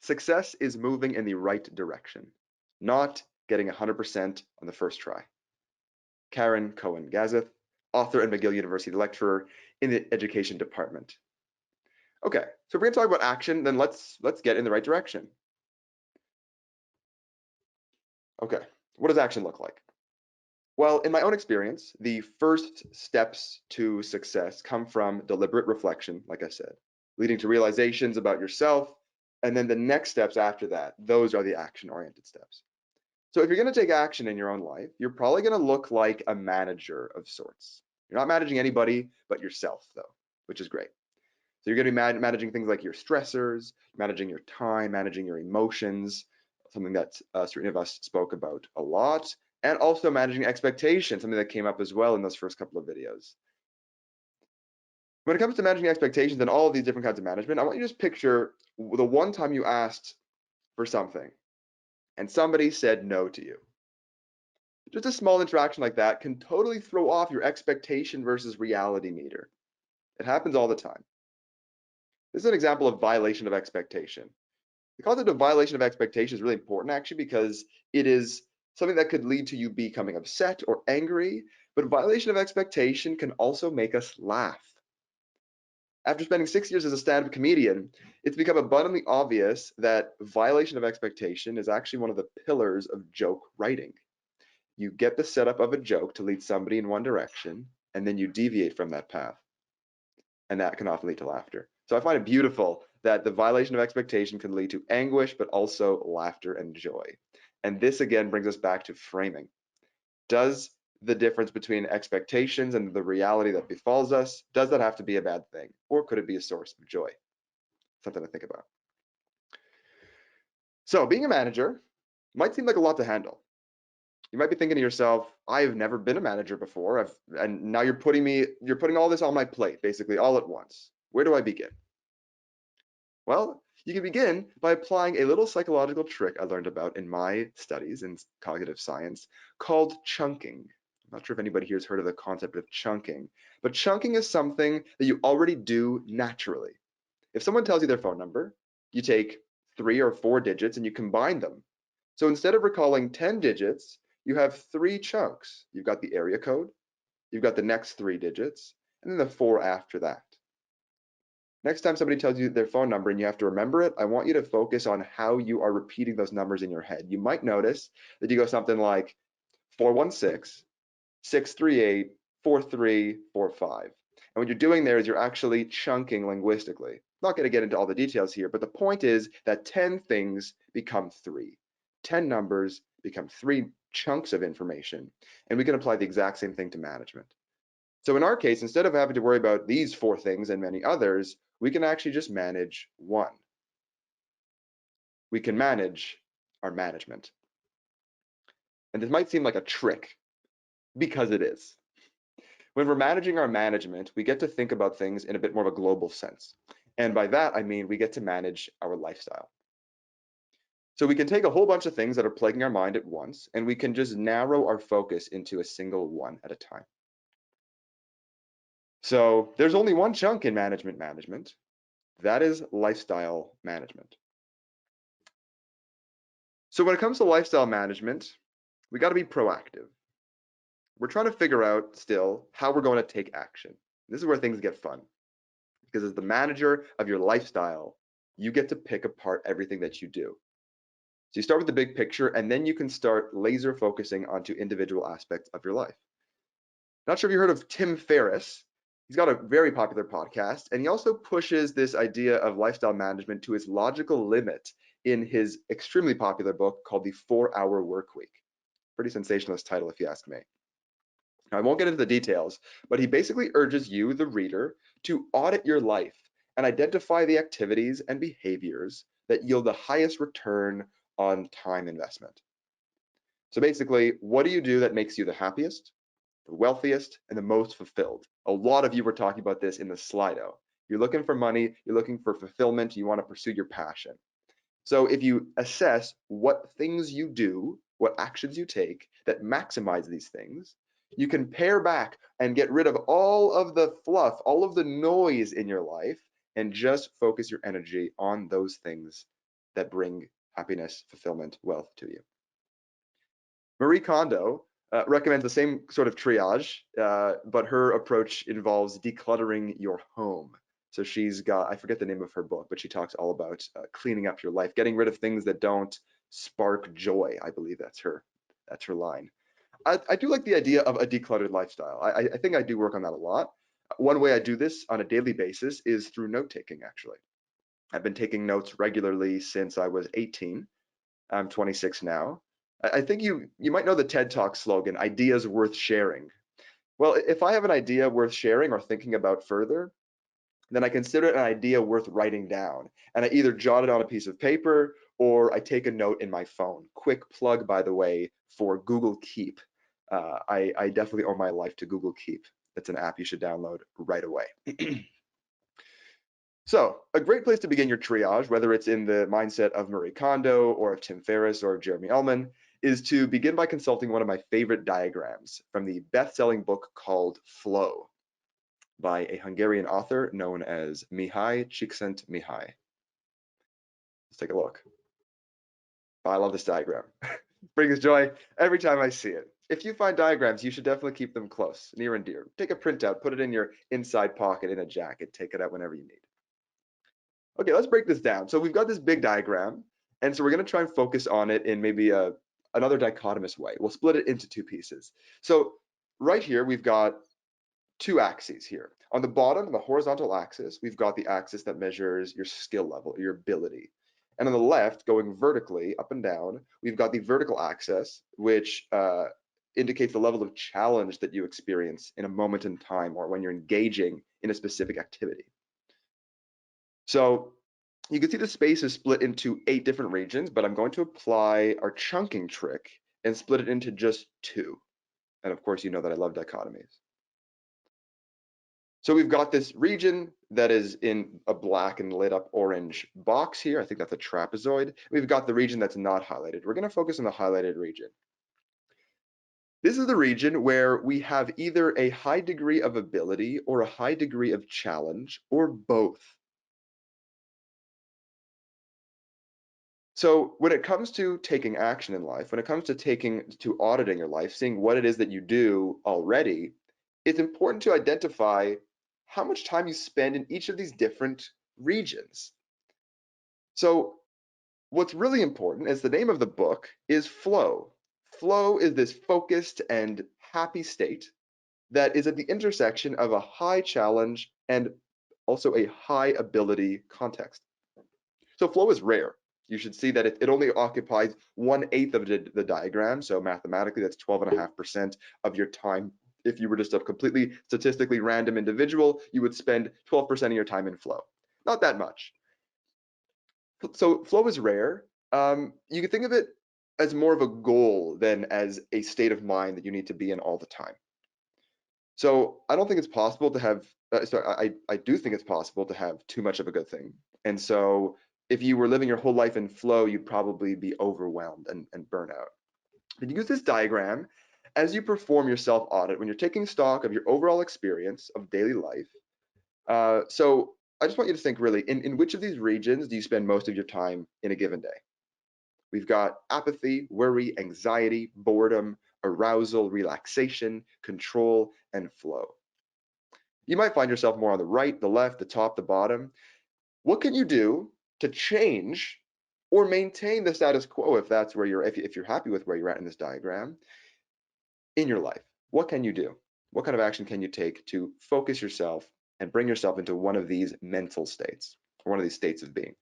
Success is moving in the right direction, not getting 100% on the first try. Karen Cohen-Gazeth, author and McGill University lecturer in the education department. Okay, so if we're going to talk about action, then let's get in the right direction. Okay, what does action look like? Well, in my own experience, the first steps to success come from deliberate reflection, like I said, leading to realizations about yourself, and then the next steps after that, those are the action-oriented steps. So if you're going to take action in your own life, you're probably going to look like a manager of sorts. You're not managing anybody but yourself, though, which is great. So you're going to be managing things like your stressors, managing your time, managing your emotions, something that Srinivas spoke about a lot, and also managing expectations, something that came up as well in those first couple of videos. When it comes to managing expectations and all of these different kinds of management, I want you to just picture the one time you asked for something and somebody said no to you. Just a small interaction like that can totally throw off your expectation versus reality meter. It happens all the time. This is an example of violation of expectation. The concept of violation of expectation is really important actually because it is something that could lead to you becoming upset or angry, but violation of expectation can also make us laugh. After spending 6 years as a stand-up comedian, it's become abundantly obvious that violation of expectation is actually one of the pillars of joke writing. You get the setup of a joke to lead somebody in one direction, and then you deviate from that path. And that can often lead to laughter. So I find it beautiful that the violation of expectation can lead to anguish, but also laughter and joy. And this again brings us back to framing. Does the difference between expectations and the reality that befalls us, does that have to be a bad thing? Or could it be a source of joy? Something to think about. So being a manager might seem like a lot to handle. You might be thinking to yourself, I've never been a manager before, and now you're putting all this on my plate, basically all at once. Where do I begin? Well, you can begin by applying a little psychological trick I learned about in my studies in cognitive science called chunking. I'm not sure if anybody here has heard of the concept of chunking, but chunking is something that you already do naturally. If someone tells you their phone number, you take 3 or 4 digits and you combine them. So instead of recalling 10 digits, you have 3 chunks. You've got the area code, you've got the next 3 digits, and then the 4 after that. Next time somebody tells you their phone number and you have to remember it, I want you to focus on how you are repeating those numbers in your head. You might notice that you go something like 416, 638, 4345. And what you're doing there is you're actually chunking linguistically. I'm not going to get into all the details here, but the point is that 10 things become 3. 10 numbers become 3 chunks of information, and we can apply the exact same thing to management. So in our case, instead of having to worry about these 4 things and many others, we can actually just manage 1. We can manage our management. And this might seem like a trick, because it is. When we're managing our management, we get to think about things in a bit more of a global sense. And by that, I mean we get to manage our lifestyle. So we can take a whole bunch of things that are plaguing our mind at once, and we can just narrow our focus into a single one at a time. So there's only one chunk in management. That is lifestyle management. So when it comes to lifestyle management, we got to be proactive. We're trying to figure out still how we're going to take action. This is where things get fun, because as the manager of your lifestyle, you get to pick apart everything that you do. So you start with the big picture, and then you can start laser focusing onto individual aspects of your life. Not sure if you heard of Tim Ferriss. He's got a very popular podcast, and he also pushes this idea of lifestyle management to its logical limit in his extremely popular book called The 4-Hour Workweek. Pretty sensationalist title, if you ask me. Now, I won't get into the details, but he basically urges you, the reader, to audit your life and identify the activities and behaviors that yield the highest return on time investment. So basically, what do you do that makes you the happiest, the wealthiest, and the most fulfilled? A lot of you were talking about this in the Slido. You're looking for money, you're looking for fulfillment, you want to pursue your passion. So if you assess what things you do, what actions you take that maximize these things, you can pare back and get rid of all of the fluff, all of the noise in your life, and just focus your energy on those things that bring happiness, fulfillment, wealth to you. Marie Kondo recommends the same sort of triage, but her approach involves decluttering your home. So she's got, I forget the name of her book, but she talks all about cleaning up your life, getting rid of things that don't spark joy. I believe that's her line. I do like the idea of a decluttered lifestyle. I think I do work on that a lot. One way I do this on a daily basis is through note taking, actually. I've been taking notes regularly since I was 18. I'm 26 now. I think you might know the TED Talk slogan, ideas worth sharing. Well, if I have an idea worth sharing or thinking about further, then I consider it an idea worth writing down. And I either jot it on a piece of paper or I take a note in my phone. Quick plug, by the way, for Google Keep. I definitely owe my life to Google Keep. It's an app you should download right away. So a great place to begin your triage, whether it's in the mindset of Marie Kondo or of Tim Ferriss or Jeremy Ullman, is to begin by consulting one of my favorite diagrams from the best-selling book called Flow by a Hungarian author known as Mihaly Csikszentmihalyi. Let's take a look. I love this diagram. Brings joy every time I see it. If you find diagrams, you should definitely keep them close, near and dear. Take a printout, put it in your inside pocket in a jacket, take it out whenever you need. Okay, let's break this down. So we've got this big diagram, and so we're going to try and focus on it in maybe another dichotomous way. We'll split it into two pieces. So right here, we've got two axes here. On the bottom, the horizontal axis, we've got the axis that measures your skill level, your ability. And on the left, going vertically up and down, we've got the vertical axis, which indicates the level of challenge that you experience in a moment in time or when you're engaging in a specific activity. So you can see the space is split into 8 different regions, but I'm going to apply our chunking trick and split it into just 2. And of course, you know that I love dichotomies. So we've got this region that is in a black and lit up orange box here. I think that's a trapezoid. We've got the region that's not highlighted. We're going to focus on the highlighted region. This is the region where we have either a high degree of ability or a high degree of challenge or both. So when it comes to taking action in life, when it comes to auditing your life, seeing what it is that you do already, it's important to identify how much time you spend in each of these different regions. So what's really important is the name of the book is Flow. Flow is this focused and happy state that is at the intersection of a high challenge and also a high ability context. So flow is rare. You should see that it only occupies 1/8 of the diagram. So mathematically, that's 12.5% of your time. If you were just a completely statistically random individual, you would spend 12% of your time in flow. Not that much. So flow is rare. You can think of it as more of a goal than as a state of mind that you need to be in all the time. So I don't think it's possible to have, I do think it's possible to have too much of a good thing. And so if you were living your whole life in flow, you'd probably be overwhelmed and burn out. But you use this diagram as you perform your self-audit when you're taking stock of your overall experience of daily life. So I just want you to think really, in which of these regions do you spend most of your time in a given day? We've got apathy, worry, anxiety, boredom, arousal, relaxation, control, and flow. You might find yourself more on the right, the left, the top, the bottom. What can you do to change or maintain the status quo if that's where if you're happy with where you're at in this diagram in your life? What can you do? What kind of action can you take to focus yourself and bring yourself into one of these mental states, or one of these states of being?